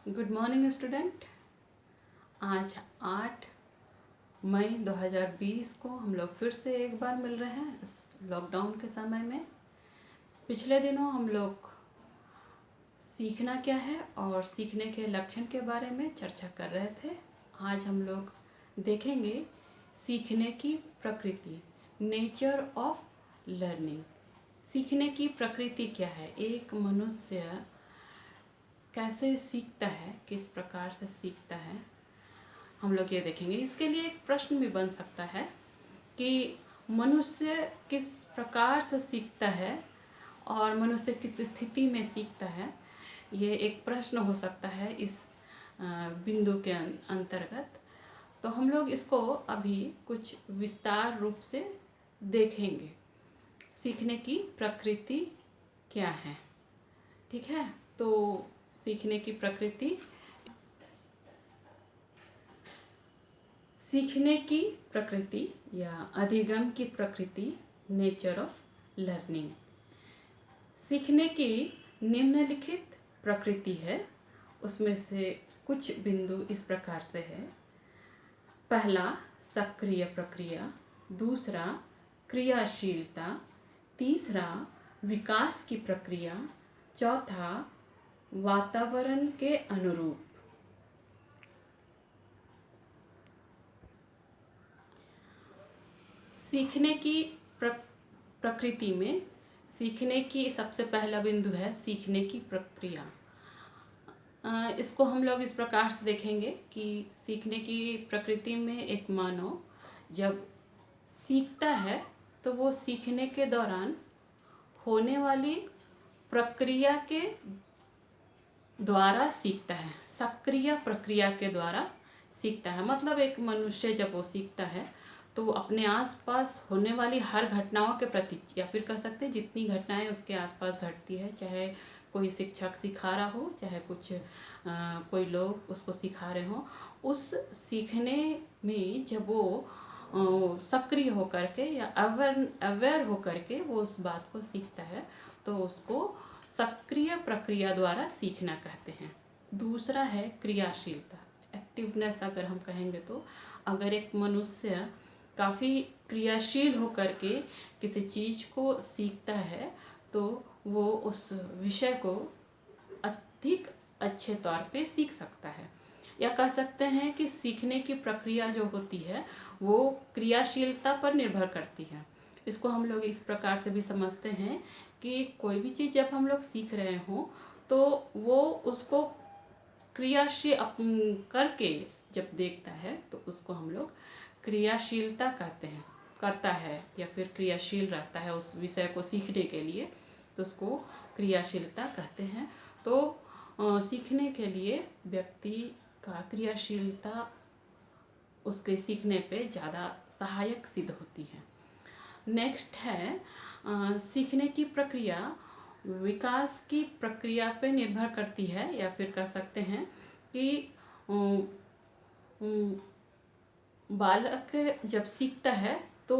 Good morning student. आज 8 मई 2020 को हम लोग फिर से एक बार मिल रहे हैं इस लॉकडाउन के समय में। पिछले दिनों हम लोग सीखना क्या है और सीखने के लक्षण के बारे में चर्चा कर रहे थे। आज हम लोग देखेंगे सीखने की प्रकृति, नेचर ऑफ लर्निंग। सीखने की प्रकृति क्या है, एक मनुष्य कैसे सीखता है, किस प्रकार से सीखता है, हम लोग ये देखेंगे। इसके लिए एक प्रश्न भी बन सकता है कि मनुष्य किस प्रकार से सीखता है और मनुष्य किस स्थिति में सीखता है। ये एक प्रश्न हो सकता है इस बिंदु के अंतर्गत। तो हम लोग इसको अभी कुछ विस्तार रूप से देखेंगे। सीखने की प्रकृति क्या है, ठीक है। तो सीखने की प्रकृति, सीखने की प्रकृति या अधिगम की प्रकृति, नेचर ऑफ लर्निंग। सीखने की निम्नलिखित प्रकृति है, उसमें से कुछ बिंदु इस प्रकार से है। पहला, सक्रिय प्रक्रिया। दूसरा, क्रियाशीलता। तीसरा, विकास की प्रक्रिया। चौथा, वातावरण के अनुरूप। सीखने की प्रकृति में सीखने की सबसे पहला बिंदु है सीखने की प्रक्रिया। इसको हम लोग इस प्रकार से देखेंगे कि सीखने की प्रकृति में एक मानव जब सीखता है तो वो सीखने के दौरान होने वाली प्रक्रिया के द्वारा सीखता है। सक्रिय प्रक्रिया के द्वारा सीखता है, मतलब एक मनुष्य जब वो सीखता है तो वो अपने आसपास होने वाली हर घटनाओं के प्रति, या फिर कह सकते हैं जितनी घटनाएं उसके आसपास घटती है, चाहे कोई शिक्षक सिखा रहा हो, चाहे कोई लोग उसको सिखा रहे हो, उस सीखने में जब वो सक्रिय होकर के या अवेयर होकर के वो उस बात को सीखता है तो उसको सक्रिय प्रक्रिया द्वारा सीखना कहते हैं। दूसरा है क्रियाशीलता, एक्टिवनेस अगर हम कहेंगे तो। अगर एक मनुष्य काफ़ी क्रियाशील होकर के किसी चीज़ को सीखता है तो वो उस विषय को अधिक अच्छे तौर पे सीख सकता है। या कह सकते हैं कि सीखने की प्रक्रिया जो होती है वो क्रियाशीलता पर निर्भर करती है। इसको हम लोग इस प्रकार से भी समझते हैं कि कोई भी चीज़ जब हम लोग सीख रहे हों तो वो उसको क्रियाशील करके जब देखता है तो उसको हम लोग क्रियाशीलता कहते हैं, करता है या फिर क्रियाशील रहता है उस विषय को सीखने के लिए, तो उसको क्रियाशीलता कहते हैं। तो सीखने के लिए व्यक्ति का क्रियाशीलता उसके सीखने पे ज़्यादा सहायक सिद्ध होती है। नेक्स्ट है सीखने की प्रक्रिया विकास की प्रक्रिया पे निर्भर करती है, या फिर कह सकते हैं कि बालक जब सीखता है तो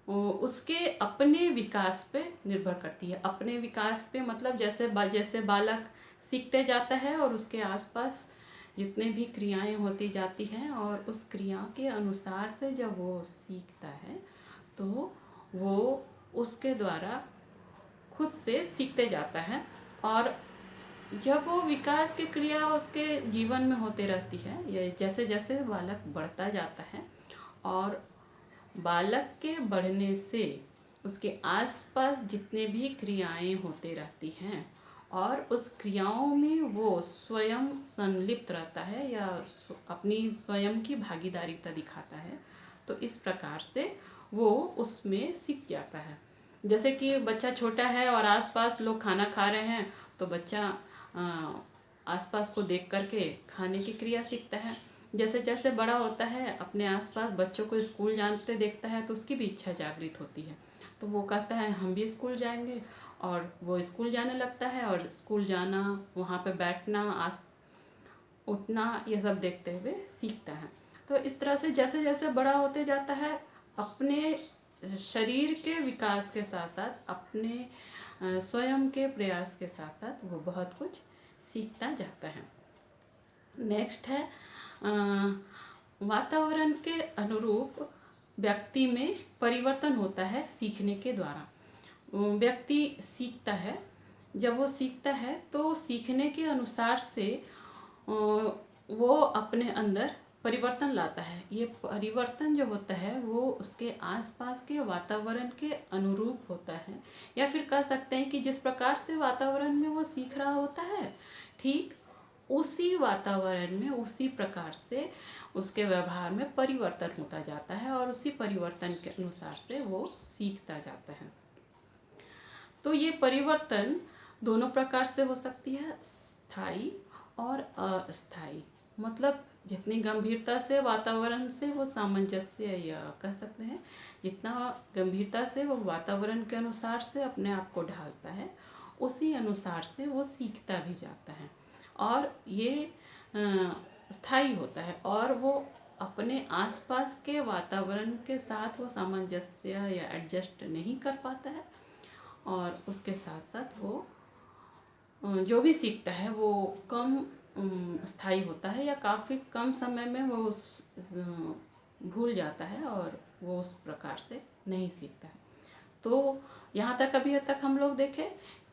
उसके अपने विकास पे निर्भर करती है। अपने विकास पे मतलब जैसे बालक सीखते जाता है और उसके आसपास जितने भी क्रियाएं होती जाती हैं और उस क्रिया के अनुसार से जब वो सीखता है तो वो उसके द्वारा खुद से सीखते जाता है। और जब वो विकास की क्रिया उसके जीवन में होते रहती है, ये जैसे जैसे बालक बढ़ता जाता है और बालक के बढ़ने से उसके आसपास जितने भी क्रियाएं होते रहती हैं और उस क्रियाओं में वो स्वयं संलिप्त रहता है या अपनी स्वयं की भागीदारिता दिखाता है, तो इस प्रकार से वो उसमें सीख जाता है। जैसे कि बच्चा छोटा है और आसपास लोग खाना खा रहे हैं तो बच्चा आसपास को देख करके खाने की क्रिया सीखता है। जैसे जैसे बड़ा होता है अपने आसपास बच्चों को स्कूल जाते देखता है तो उसकी भी इच्छा जागृत होती है, तो वो कहता है हम भी स्कूल जाएंगे, और वो स्कूल जाने लगता है और स्कूल जाना, वहाँ पे बैठना, उठना, ये सब देखते हुए सीखता है। तो इस तरह से जैसे जैसे बड़ा होते जाता है अपने शरीर के विकास के साथ साथ अपने स्वयं के प्रयास के साथ साथ वो बहुत कुछ सीखता जाता है। नेक्स्ट है वातावरण के अनुरूप व्यक्ति में परिवर्तन होता है सीखने के द्वारा। व्यक्ति सीखता है, जब वो सीखता है तो सीखने के अनुसार से वो अपने अंदर परिवर्तन लाता है। ये परिवर्तन जो होता है वो उसके आसपास के वातावरण के अनुरूप होता है, या फिर कह सकते हैं कि जिस प्रकार से वातावरण में वो सीख रहा होता है, ठीक उसी वातावरण में उसी प्रकार से उसके व्यवहार में परिवर्तन होता जाता है और उसी परिवर्तन के अनुसार से वो सीखता जाता है। तो ये परिवर्तन दोनों प्रकार से हो सकती है, स्थायी और अस्थायी। मतलब जितनी गंभीरता से वातावरण से वो सामंजस्य, या कह सकते हैं जितना गंभीरता से वो वातावरण के अनुसार से अपने आप को ढालता है, उसी अनुसार से वो सीखता भी जाता है। और ये स्थायी होता है और वो अपने आसपास के वातावरण के साथ वो सामंजस्य या एडजस्ट नहीं कर पाता है, और उसके साथ साथ वो जो भी सीखता है वो कम स्थायी होता है, या काफ़ी कम समय में वो भूल जाता है और वो उस प्रकार से नहीं सीखता है। तो यहाँ तक अभी तक हम लोग देखें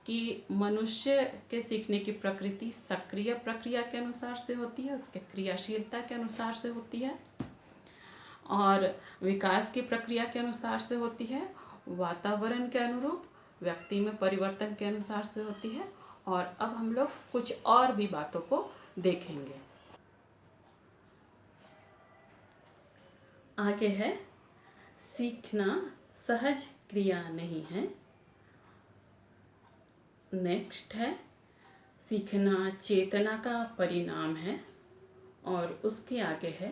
कि मनुष्य के सीखने की प्रकृति सक्रिय प्रक्रिया के अनुसार से होती है, उसके क्रियाशीलता के अनुसार से होती है, और विकास की प्रक्रिया के अनुसार से होती है, वातावरण के अनुरूप व्यक्ति में परिवर्तन के अनुसार से होती है। और अब हम लोग कुछ और भी बातों को देखेंगे। आगे है, सीखना सहज क्रिया नहीं है। नेक्स्ट है, सीखना चेतना का परिणाम है। और उसके आगे है,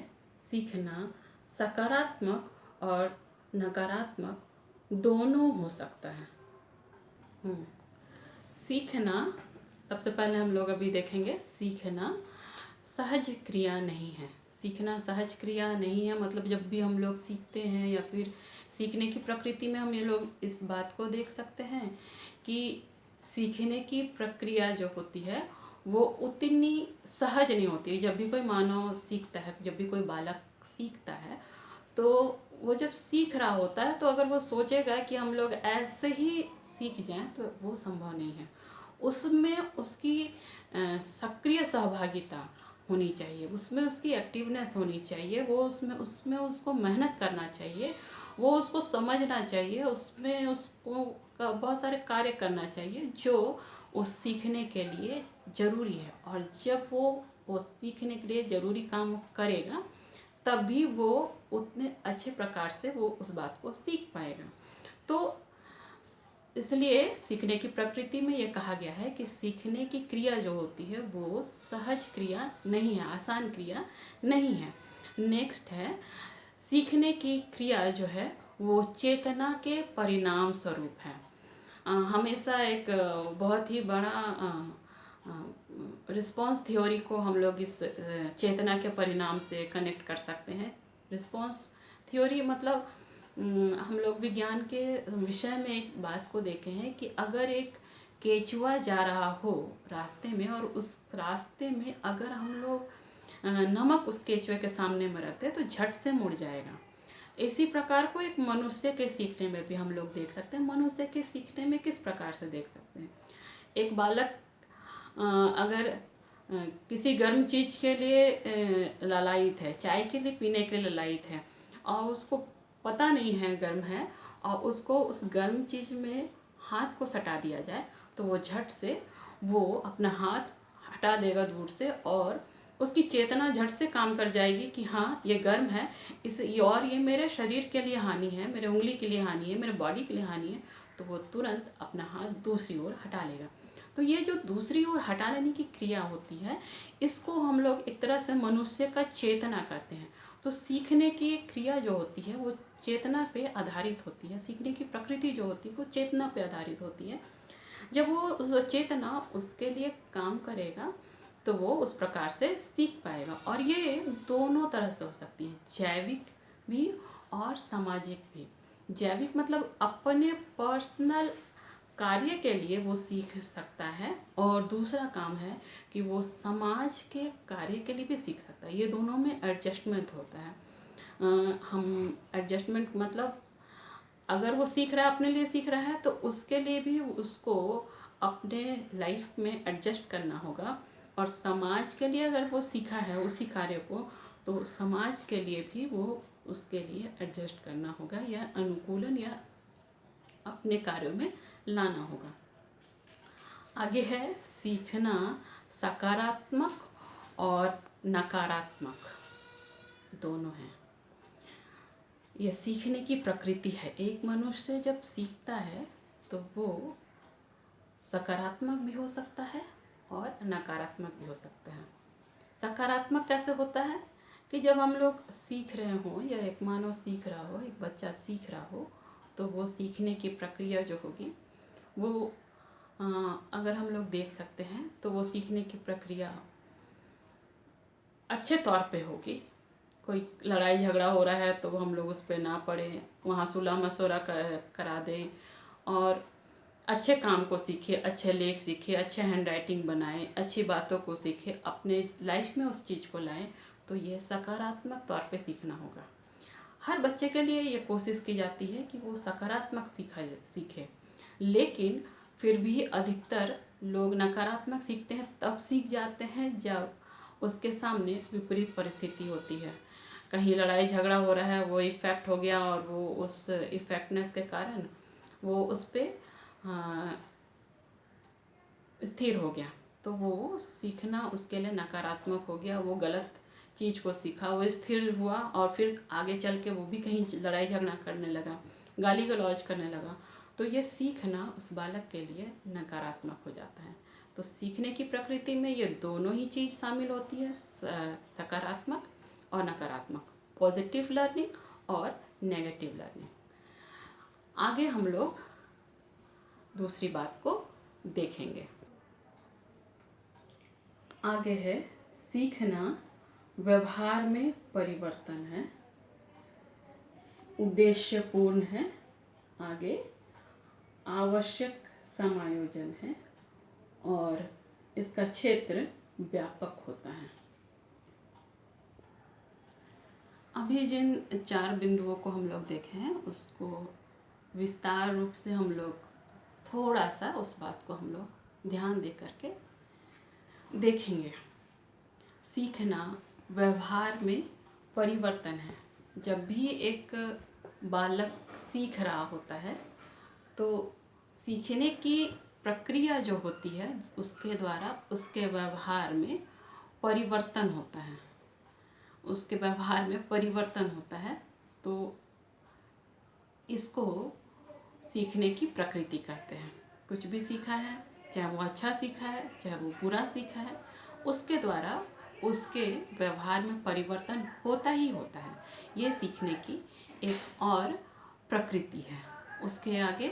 सीखना सकारात्मक और नकारात्मक दोनों हो सकता है। सीखना, सबसे पहले हम लोग अभी देखेंगे, सीखना सहज क्रिया नहीं है। सीखना सहज क्रिया नहीं है मतलब जब भी हम लोग सीखते हैं या फिर सीखने की प्रकृति में हम ये लोग इस बात को देख सकते हैं कि सीखने की प्रक्रिया जो होती है वो उतनी सहज नहीं होती। जब भी कोई मानव सीखता है, जब भी कोई बालक सीखता है, तो वो जब सीख रहा होता है तो अगर वो सोचेगा कि हम लोग ऐसे ही सीख जाएं तो वो संभव नहीं है। उसमें उसकी सक्रिय सहभागिता होनी चाहिए, उसमें उसकी एक्टिवनेस होनी चाहिए, वो उसमें उसको मेहनत करना चाहिए, वो उसको समझना चाहिए, उसमें उसको बहुत सारे कार्य करना चाहिए जो उस सीखने के लिए ज़रूरी है। और जब वो सीखने के लिए ज़रूरी काम करेगा तभी वो उतने अच्छे प्रकार से वो उस बात को सीख पाएगा। तो इसलिए सीखने की प्रकृति में ये कहा गया है कि सीखने की क्रिया जो होती है वो सहज क्रिया नहीं है, आसान क्रिया नहीं है। नेक्स्ट है, सीखने की क्रिया जो है वो चेतना के परिणाम स्वरूप है। हमेशा एक बहुत ही बड़ा रिस्पॉन्स थ्योरी को हम लोग इस चेतना के परिणाम से कनेक्ट कर सकते हैं। रिस्पॉन्स थ्योरी मतलब हम लोग विज्ञान के विषय में एक बात को देखे हैं कि अगर एक केचुआ जा रहा हो रास्ते में और उस रास्ते में अगर हम लोग नमक उस केचुए के सामने में रखते तो झट से मुड़ जाएगा। इसी प्रकार को एक मनुष्य के सीखने में भी हम लोग देख सकते हैं। मनुष्य के सीखने में किस प्रकार से देख सकते हैं, एक बालक अगर किसी गर्म चीज़ के लिए लालायित है, चाय के लिए पीने के लिए लालायित है और उसको पता नहीं है गर्म है, और उसको उस गर्म चीज़ में हाथ को सटा दिया जाए तो वो झट से वो अपना हाथ हटा देगा दूर से, और उसकी चेतना झट से काम कर जाएगी कि हाँ ये गर्म है, और ये मेरे शरीर के लिए हानि है, मेरे उंगली के लिए हानि है, मेरे बॉडी के लिए हानि है, तो वो तुरंत अपना हाथ दूसरी ओर हटा लेगा। तो ये जो दूसरी ओर हटा लेने की क्रिया होती है इसको हम लोग एक तरह से मनुष्य का चेतना कहते हैं। तो सीखने की क्रिया जो होती है वो चेतना पे आधारित होती है। सीखने की प्रकृति जो होती है वो चेतना पे आधारित होती है। जब वो चेतना उसके लिए काम करेगा तो वो उस प्रकार से सीख पाएगा। और ये दोनों तरह से हो सकती है, जैविक भी और सामाजिक भी। जैविक मतलब अपने पर्सनल कार्य के लिए वो सीख सकता है, और दूसरा काम है कि वो समाज के कार्य के लिए भी सीख सकता है। ये दोनों में एडजस्टमेंट होता है। हम एडजस्टमेंट मतलब अगर वो सीख रहा है, अपने लिए सीख रहा है, तो उसके लिए भी उसको अपने लाइफ में एडजस्ट करना होगा, और समाज के लिए अगर वो सीखा है उसी कार्य को, तो समाज के लिए भी वो उसके लिए एडजस्ट करना होगा, या अनुकूलन या अपने कार्यों में लाना होगा। आगे है सीखना सकारात्मक और नकारात्मक दोनों हैं। यह सीखने की प्रकृति है। एक मनुष्य जब सीखता है तो वो सकारात्मक भी हो सकता है और नकारात्मक भी हो सकता है। सकारात्मक कैसे होता है कि जब हम लोग सीख रहे हों, या एक मानव सीख रहा हो, एक बच्चा सीख रहा हो, तो वो सीखने की प्रक्रिया जो होगी वो अगर हम लोग देख सकते हैं तो वो सीखने की प्रक्रिया अच्छे तौर पे होगी। कोई लड़ाई झगड़ा हो रहा है तो हम लोग उस पर ना पड़े, वहाँ सुलह मशवरा करा दें, और अच्छे काम को सीखे, अच्छे लेख सीखे, अच्छे हैंड राइटिंग बनाएं, अच्छी बातों को सीखे, अपने लाइफ में उस चीज़ को लाएं, तो ये सकारात्मक तौर पे सीखना होगा। हर बच्चे के लिए ये कोशिश की जाती है कि वो सकारात्मक सीखे, लेकिन फिर भी अधिकतर लोग नकारात्मक सीखते हैं। तब सीख जाते हैं जब उसके सामने विपरीत परिस्थिति होती है, कहीं लड़ाई झगड़ा हो रहा है, वो इफ़ेक्ट हो गया, और वो उस इफ़ेक्टनेस के कारण वो उस पर स्थिर हो गया, तो वो सीखना उसके लिए नकारात्मक हो गया। वो गलत चीज़ को सीखा, वो स्थिर हुआ, और फिर आगे चल के वो भी कहीं लड़ाई झगड़ा करने लगा, गाली गलौज करने लगा, तो ये सीखना उस बालक के लिए नकारात्मक हो जाता है। तो सीखने की प्रकृति में ये दोनों ही चीज़ शामिल होती है, सकारात्मक और नकारात्मक, पॉजिटिव लर्निंग और नेगेटिव लर्निंग। आगे हम लोग दूसरी बात को देखेंगे। आगे है सीखना व्यवहार में परिवर्तन है, उद्देश्यपूर्ण है, आगे आवश्यक समायोजन है, और इसका क्षेत्र व्यापक होता है। अभी जिन 4 बिंदुओं को हम लोग देखे हैं उसको विस्तार रूप से हम लोग थोड़ा सा उस बात को हम लोग ध्यान दे करके देखेंगे। सीखना व्यवहार में परिवर्तन है। जब भी एक बालक सीख रहा होता है तो सीखने की प्रक्रिया जो होती है उसके द्वारा उसके व्यवहार में परिवर्तन होता है, उसके व्यवहार में परिवर्तन होता है, तो इसको सीखने की प्रकृति कहते हैं। कुछ भी सीखा है, चाहे वो अच्छा सीखा है चाहे वो बुरा सीखा है, उसके द्वारा उसके व्यवहार में परिवर्तन होता ही होता है। ये सीखने की एक और प्रकृति है। उसके आगे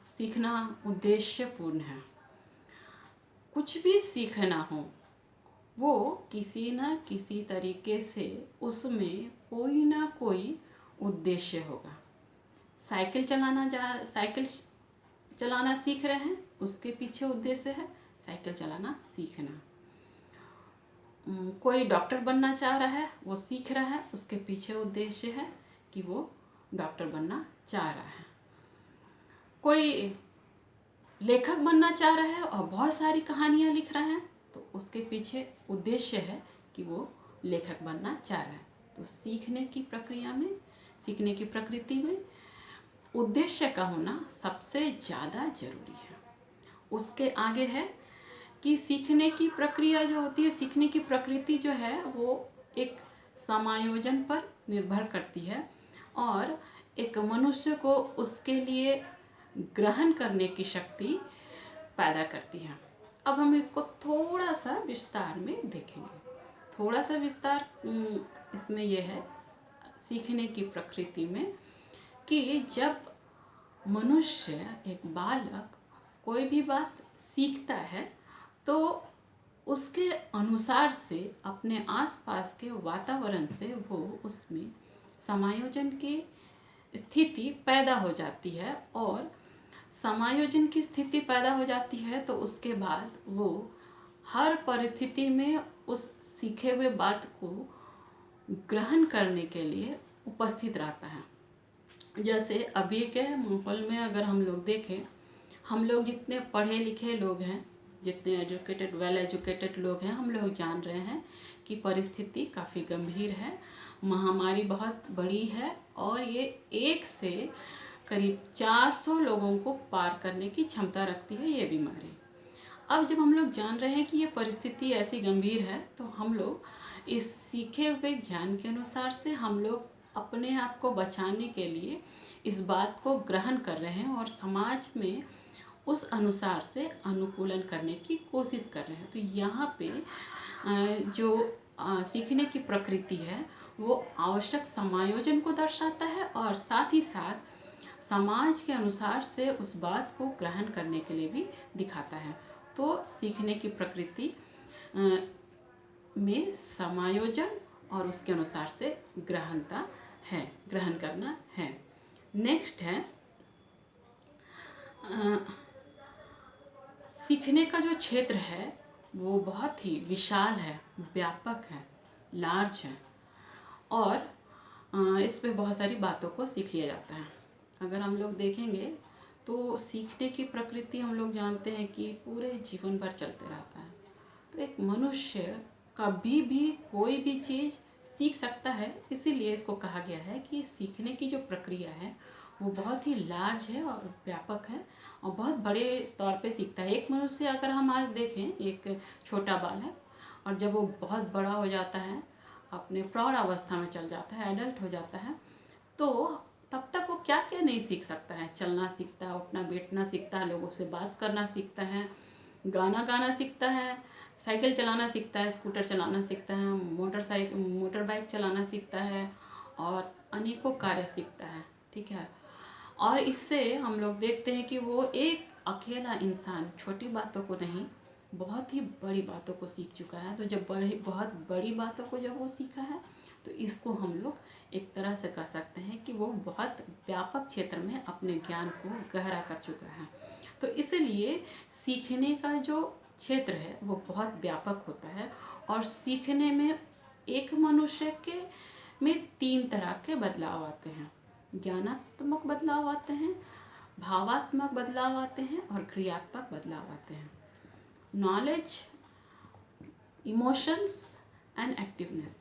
सीखना उद्देश्यपूर्ण है। कुछ भी सीखना हो वो किसी न किसी तरीके से उसमें कोई ना कोई उद्देश्य होगा। साइकिल चलाना सीख रहे हैं, उसके पीछे उद्देश्य है साइकिल चलाना सीखना। कोई डॉक्टर बनना चाह रहा है, वो सीख रहा है, उसके पीछे उद्देश्य है कि वो डॉक्टर बनना चाह रहा है। कोई लेखक बनना चाह रहा है और बहुत सारी कहानियाँ लिख रहा है, तो उसके पीछे उद्देश्य है कि वो लेखक बनना चाह रहा है। तो सीखने की प्रक्रिया में, सीखने की प्रकृति में उद्देश्य का होना सबसे ज़्यादा जरूरी है। उसके आगे है कि सीखने की प्रक्रिया जो होती है, सीखने की प्रकृति जो है वो एक समायोजन पर निर्भर करती है, और एक मनुष्य को उसके लिए ग्रहण करने की शक्ति पैदा करती है। अब हम इसको थोड़ा सा विस्तार में देखेंगे। थोड़ा सा विस्तार इसमें यह है सीखने की प्रकृति में कि जब मनुष्य, एक बालक कोई भी बात सीखता है तो उसके अनुसार से अपने आसपास के वातावरण से वो उसमें समायोजन की स्थिति पैदा हो जाती है, और समायोजन की स्थिति पैदा हो जाती है तो उसके बाद वो हर परिस्थिति में उस सीखे हुए बात को ग्रहण करने के लिए उपस्थित रहता है। जैसे अभी के माहौल में अगर हम लोग देखें, हम लोग जितने पढ़े लिखे लोग हैं, जितने एजुकेटेड वेल एजुकेटेड लोग हैं, हम लोग जान रहे हैं कि परिस्थिति काफ़ी गंभीर है, महामारी बहुत बड़ी है और ये एक से करीब 400 लोगों को पार करने की क्षमता रखती है ये बीमारी। अब जब हम लोग जान रहे हैं कि ये परिस्थिति ऐसी गंभीर है तो हम लोग इस सीखे हुए ज्ञान के अनुसार से हम लोग अपने आप को बचाने के लिए इस बात को ग्रहण कर रहे हैं और समाज में उस अनुसार से अनुकूलन करने की कोशिश कर रहे हैं। तो यहाँ पे जो सीखने की प्रकृति है वो आवश्यक समायोजन को दर्शाता है और साथ ही साथ समाज के अनुसार से उस बात को ग्रहण करने के लिए भी दिखाता है। तो सीखने की प्रकृति में समायोजन और उसके अनुसार से ग्रहण करना है। नेक्स्ट है सीखने का जो क्षेत्र है वो बहुत ही विशाल है, व्यापक है, लार्ज है और इस पे बहुत सारी बातों को सीख लिया जाता है। अगर हम लोग देखेंगे तो सीखने की प्रकृति हम लोग जानते हैं कि पूरे जीवन भर चलते रहता है। तो एक मनुष्य कभी भी कोई भी चीज़ सीख सकता है, इसीलिए इसको कहा गया है कि सीखने की जो प्रक्रिया है वो बहुत ही लार्ज है और व्यापक है और बहुत बड़े तौर पे सीखता है। एक मनुष्य अगर हम आज देखें, एक छोटा बाल है और जब वो बहुत बड़ा हो जाता है, अपने प्रौढ़ अवस्था में चल जाता है, एडल्ट हो जाता है, तो तब तक वो क्या क्या नहीं सीख सकता है। चलना सीखता है, उठना बैठना सीखता है, लोगों से बात करना सीखता है, गाना गाना सीखता है, साइकिल चलाना सीखता है, स्कूटर चलाना सीखता है, मोटर बाइक चलाना सीखता है और अनेकों कार्य सीखता है। ठीक है, और इससे हम लोग देखते हैं कि वो एक अकेला इंसान छोटी बातों को नहीं, बहुत ही बड़ी बातों को सीख चुका है। तो जब बहुत बड़ी बातों को जब वो सीखा है तो इसको हम लोग एक तरह से कह सकते हैं कि वो बहुत व्यापक क्षेत्र में अपने ज्ञान को गहरा कर चुका है। तो इसलिए सीखने का जो क्षेत्र है वो बहुत व्यापक होता है और सीखने में एक मनुष्य के में 3 तरह के बदलाव आते हैं। ज्ञानात्मक बदलाव आते हैं, भावात्मक बदलाव आते हैं और क्रियात्मक बदलाव आते हैं। Knowledge, emotions and activeness.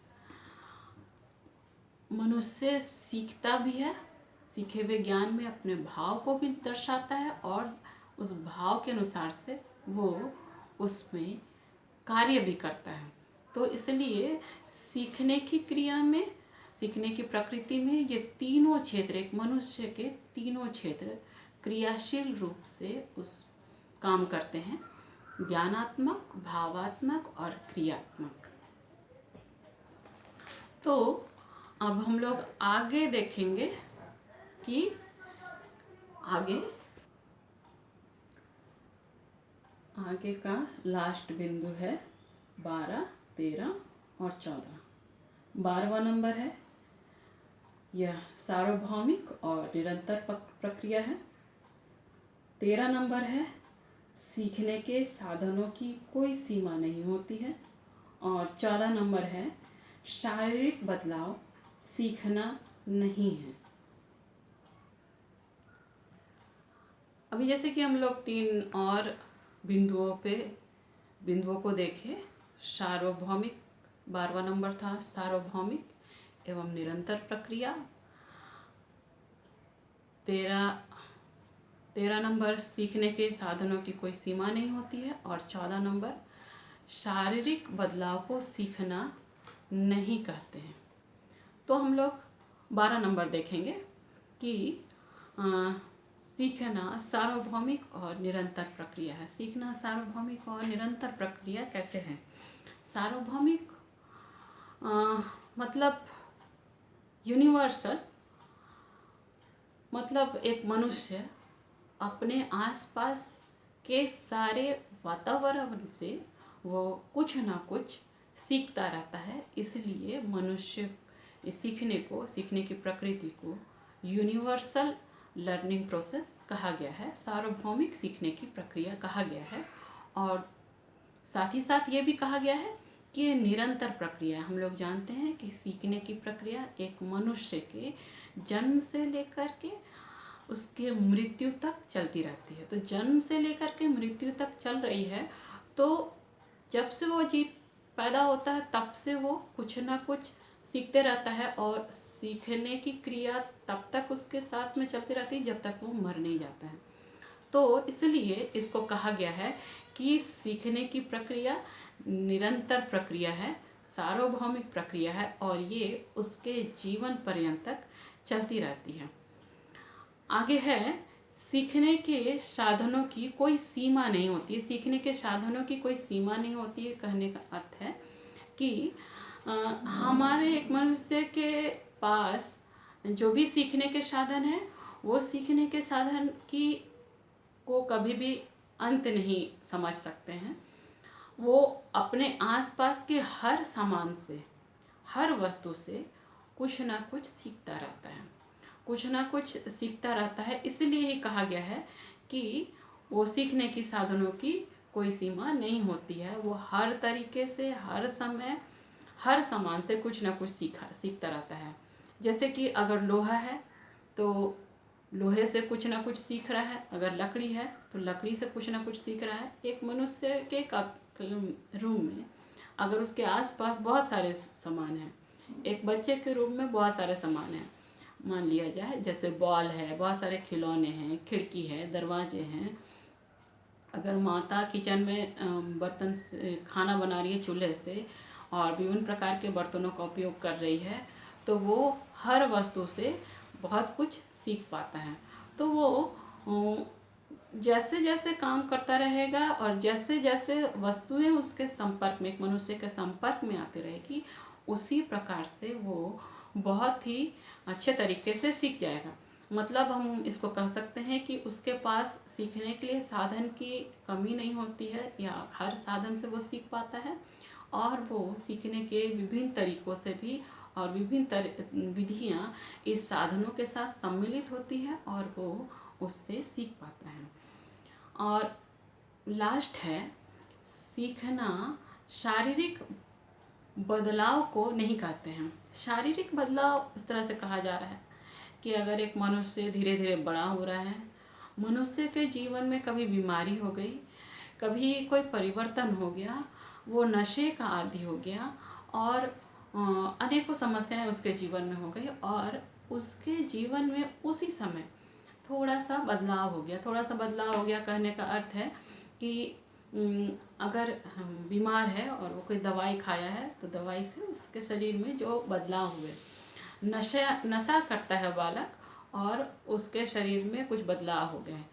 मनुष्य सीखता भी है, सीखे हुए ज्ञान में अपने भाव को भी दर्शाता है और उस भाव के अनुसार से वो उसमें कार्य भी करता है। तो इसलिए सीखने की क्रिया में, सीखने की प्रकृति में ये तीनों क्षेत्र, एक मनुष्य के तीनों क्षेत्र क्रियाशील रूप से उस काम करते हैं, ज्ञानात्मक, भावात्मक और क्रियात्मक। तो अब हम लोग आगे देखेंगे कि आगे का लास्ट बिंदु है 12, 13 और 14। 12वां नंबर है, यह सार्वभौमिक और निरंतर प्रक्रिया है। 13 नंबर है, सीखने के साधनों की कोई सीमा नहीं होती है। और 14 नंबर है, शारीरिक बदलाव सीखना नहीं है। अभी जैसे कि हम लोग 3 और बिंदुओं को देखें। सार्वभौमिक 12वां नंबर था, सार्वभौमिक एवं निरंतर प्रक्रिया। 13 नंबर, सीखने के साधनों की कोई सीमा नहीं होती है। और 14 नंबर, शारीरिक बदलाव को सीखना नहीं कहते हैं। तो हम लोग 12 नंबर देखेंगे कि सीखना सार्वभौमिक और निरंतर प्रक्रिया है। सीखना सार्वभौमिक और निरंतर प्रक्रिया कैसे है? सार्वभौमिक मतलब यूनिवर्सल, मतलब एक मनुष्य अपने आसपास के सारे वातावरण से वो कुछ ना कुछ सीखता रहता है। इसलिए मनुष्य सीखने की प्रकृति को यूनिवर्सल लर्निंग प्रोसेस कहा गया है, सार्वभौमिक सीखने की प्रक्रिया कहा गया है। और साथ ही साथ ये भी कहा गया है कि ये निरंतर प्रक्रिया है। हम लोग जानते हैं कि सीखने की प्रक्रिया एक मनुष्य के जन्म से लेकर के उसके मृत्यु तक चलती रहती है। तो जन्म से लेकर के मृत्यु तक चल रही है, तो जब से वो जीव पैदा होता है तब से वो कुछ ना कुछ सीखते रहता है, और सीखने की क्रिया तब तक उसके साथ में चलती रहती है जब तक वो मर नहीं जाता है। तो इसलिए इसको कहा गया है कि सीखने की प्रक्रिया निरंतर प्रक्रिया है, सार्वभौमिक प्रक्रिया है, और ये उसके जीवन पर्यंत तक चलती रहती है। आगे है, सीखने के साधनों की कोई सीमा नहीं होती है। सीखने के साधनों की कोई सीमा नहीं होती है कहने का अर्थ है कि हमारे एक मनुष्य के पास जो भी सीखने के साधन है, वो सीखने के साधन की को कभी भी अंत नहीं समझ सकते हैं। वो अपने आसपास के हर सामान से, हर वस्तु से कुछ ना कुछ सीखता रहता है, कुछ ना कुछ सीखता रहता है। इसलिए ही कहा गया है कि वो सीखने की साधनों की कोई सीमा नहीं होती है। वो हर तरीके से, हर समय, हर सामान से कुछ ना कुछ सीखता रहता है। जैसे कि अगर लोहा है तो लोहे से कुछ ना कुछ सीख रहा है, अगर लकड़ी है तो लकड़ी से कुछ ना कुछ सीख रहा है। एक मनुष्य के रूम में अगर उसके आसपास बहुत सारे सामान हैं, एक बच्चे के रूम में बहुत सारे सामान हैं, मान लिया जाए जैसे बॉल है, बहुत सारे खिलौने हैं, खिड़की है, दरवाजे हैं। अगर माता किचन में बर्तन से खाना बना रही है चूल्हे से, और विभिन्न प्रकार के बर्तनों का उपयोग कर रही है, तो वो हर वस्तु से बहुत कुछ सीख पाता है। तो वो जैसे जैसे काम करता रहेगा और जैसे जैसे वस्तुएं उसके संपर्क में, एक मनुष्य के संपर्क में आती रहेगी, उसी प्रकार से वो बहुत ही अच्छे तरीके से सीख जाएगा। मतलब हम इसको कह सकते हैं कि उसके पास सीखने के लिए साधन की कमी नहीं होती है, या हर साधन से वो सीख पाता है, और वो सीखने के विभिन्न तरीकों से भी, और विभिन्न विधियाँ इस साधनों के साथ सम्मिलित होती है, और वो उससे सीख पाता है। और लास्ट है, सीखना शारीरिक बदलाव को नहीं कहते हैं। शारीरिक बदलाव इस तरह से कहा जा रहा है कि अगर एक मनुष्य धीरे धीरे बड़ा हो रहा है, मनुष्य के जीवन में कभी बीमारी हो गई, कभी कोई परिवर्तन हो गया, वो नशे का आदी हो गया, और अनेकों समस्याएं उसके जीवन में हो गई, और उसके जीवन में उसी समय थोड़ा सा बदलाव हो गया। थोड़ा सा बदलाव हो गया कहने का अर्थ है कि अगर बीमार है और वो कोई दवाई खाया है, तो दवाई से उसके शरीर में जो बदलाव हुए, नशा करता है बालक और उसके शरीर में कुछ बदलाव हो गए।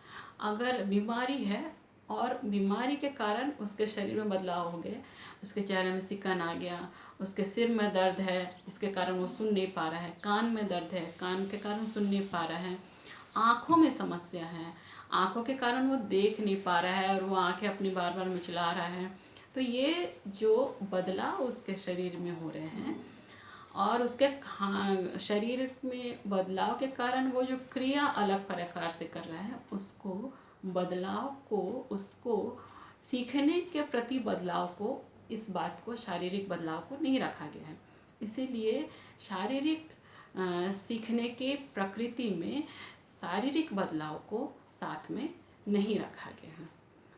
अगर बीमारी है और बीमारी के कारण उसके शरीर में बदलाव हो गए, उसके चेहरे में सिकन आ गया, उसके सिर में दर्द है, इसके कारण वो सुन नहीं पा रहा है, कान में दर्द है, कान के कारण सुन नहीं पा रहा है, आँखों में समस्या है, आँखों के कारण वो देख नहीं पा रहा है और वो आँखें अपनी बार बार मिचला रहा है। तो ये जो बदलाव उसके शरीर में हो रहे हैं, और उसके शरीर में बदलाव के कारण वो जो क्रिया अलग प्रकार से कर रहा है, उसको बदलाव को, उसको सीखने के प्रति बदलाव को, इस बात को शारीरिक बदलाव को नहीं रखा गया है। इसीलिए शारीरिक सीखने के प्रकृति में शारीरिक बदलाव को साथ में नहीं रखा गया है।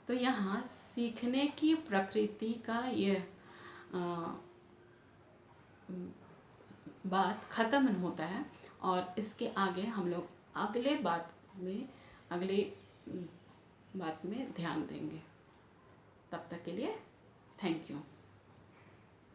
तो यहाँ सीखने की प्रकृति का ये बात ख़त्म होता है, और इसके आगे हम लोग अगले बात में ध्यान देंगे। तब तक के लिए थैंक यू।